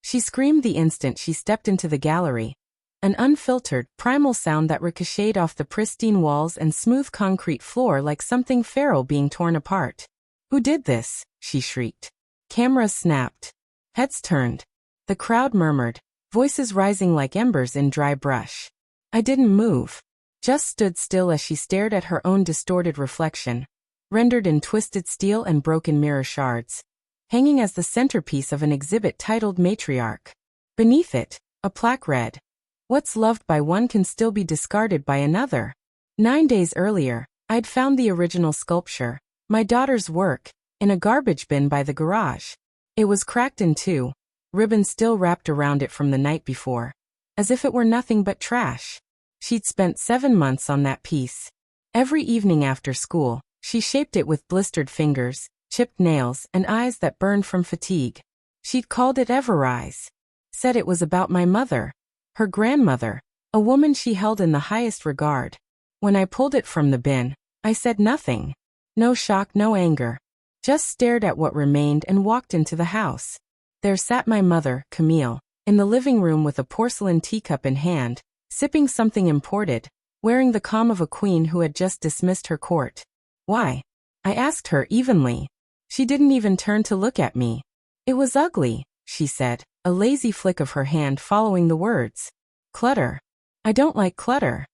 She screamed the instant she stepped into the gallery. An unfiltered, primal sound that ricocheted off the pristine walls and smooth concrete floor like something feral being torn apart. "Who did this?" she shrieked. Cameras snapped. Heads turned. The crowd murmured, voices rising like embers in dry brush. I didn't move. Just stood still as she stared at her own distorted reflection, rendered in twisted steel and broken mirror shards, hanging as the centerpiece of an exhibit titled Matriarch. Beneath it, a plaque read, "What's loved by one can still be discarded by another." 9 days earlier, I'd found the original sculpture, my daughter's work, in a garbage bin by the garage. It was cracked in two, ribbon still wrapped around it from the night before, as if it were nothing but trash. She'd spent 7 months on that piece. Every evening after school, she shaped it with blistered fingers, chipped nails, and eyes that burned from fatigue. She'd called it Everrise. Said it was about my mother, her grandmother, a woman she held in the highest regard. When I pulled it from the bin, I said nothing. No shock, no anger. Just stared at what remained and walked into the house. There sat my mother, Camille, in the living room with a porcelain teacup in hand, sipping something imported, wearing the calm of a queen who had just dismissed her court. "Why?" I asked her evenly. She didn't even turn to look at me. "It was ugly," she said, a lazy flick of her hand following the words. "Clutter. I don't like clutter."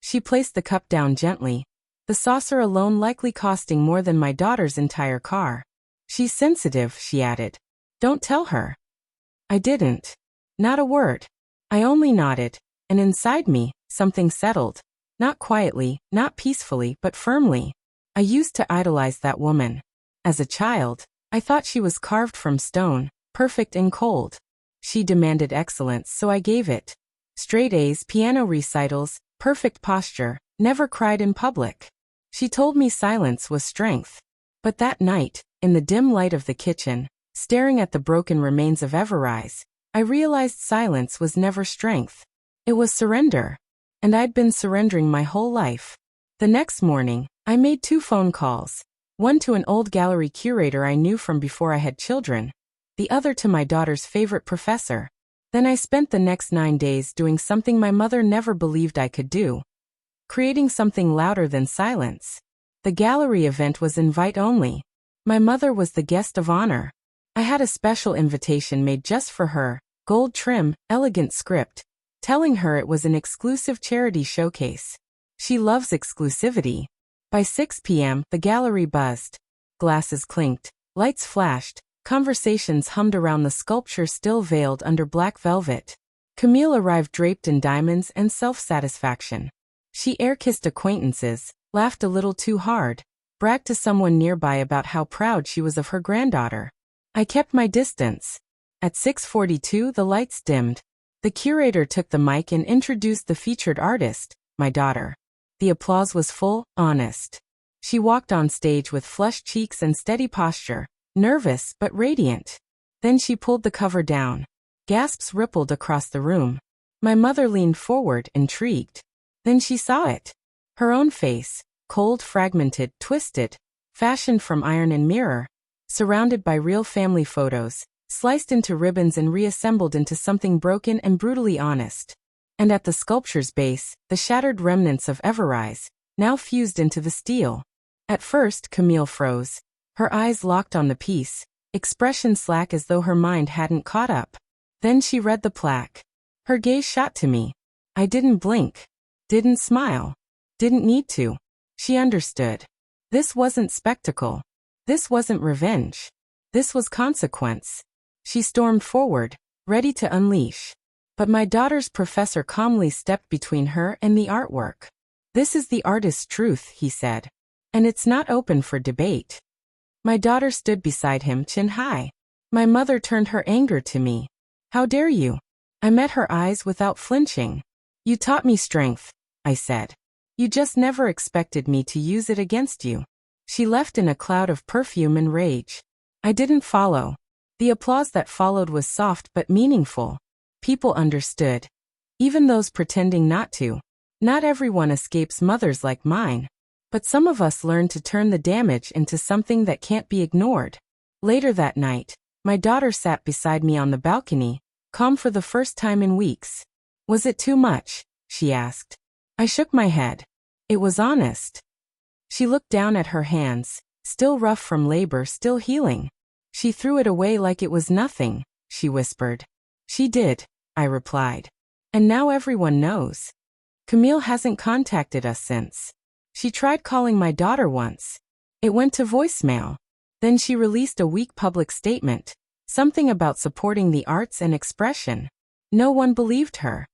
She placed the cup down gently, the saucer alone likely costing more than my daughter's entire car. "She's sensitive," she added. "Don't tell her." I didn't. Not a word. I only nodded, and inside me, something settled. Not quietly, not peacefully, but firmly. I used to idolize that woman. As a child, I thought she was carved from stone, perfect and cold. She demanded excellence, so I gave it. Straight A's, piano recitals, perfect posture, never cried in public. She told me silence was strength. But that night, in the dim light of the kitchen, staring at the broken remains of Everrise, I realized silence was never strength. It was surrender. And I'd been surrendering my whole life. The next morning, I made 2 phone calls. One to an old gallery curator I knew from before I had children, the other to my daughter's favorite professor. Then I spent the next 9 days doing something my mother never believed I could do. Creating something louder than silence. The gallery event was invite only. My mother was the guest of honor. I had a special invitation made just for her, gold trim, elegant script, telling her it was an exclusive charity showcase. She loves exclusivity. By 6 p.m., the gallery buzzed. Glasses clinked, lights flashed, conversations hummed around the sculpture still veiled under black velvet. Camille arrived draped in diamonds and self-satisfaction. She air-kissed acquaintances, laughed a little too hard, bragged to someone nearby about how proud she was of her granddaughter. I kept my distance. At 6:42, the lights dimmed. The curator took the mic and introduced the featured artist, my daughter. The applause was full, honest. She walked on stage with flushed cheeks and steady posture, nervous but radiant. Then she pulled the cover down. Gasps rippled across the room. My mother leaned forward, intrigued. Then she saw it. Her own face, cold, fragmented, twisted, fashioned from iron and mirror, surrounded by real family photos, sliced into ribbons and reassembled into something broken and brutally honest. And at the sculpture's base, the shattered remnants of Everrise, now fused into the steel. At first, Camille froze. Her eyes locked on the piece, expression slack as though her mind hadn't caught up. Then she read the plaque. Her gaze shot to me. I didn't blink. Didn't smile. Didn't need to. She understood. This wasn't spectacle. This wasn't revenge. This was consequence. She stormed forward, ready to unleash. But my daughter's professor calmly stepped between her and the artwork. "This is the artist's truth," he said. "And it's not open for debate." My daughter stood beside him, chin high. My mother turned her anger to me. "How dare you?" I met her eyes without flinching. "You taught me strength," I said. "You just never expected me to use it against you." She left in a cloud of perfume and rage. I didn't follow. The applause that followed was soft but meaningful. People understood. Even those pretending not to. Not everyone escapes mothers like mine. But some of us learn to turn the damage into something that can't be ignored. Later that night, My daughter sat beside me on the balcony, calm for the first time in weeks. Was it too much? She asked. I shook my head. It was honest. She looked down at her hands, still rough from labor, still healing. She threw it away like it was nothing, she whispered. She did, I replied. And now everyone knows. Camille hasn't contacted us since. She tried calling my daughter once. It went to voicemail. Then she released a weak public statement, something about supporting the arts and expression. No one believed her.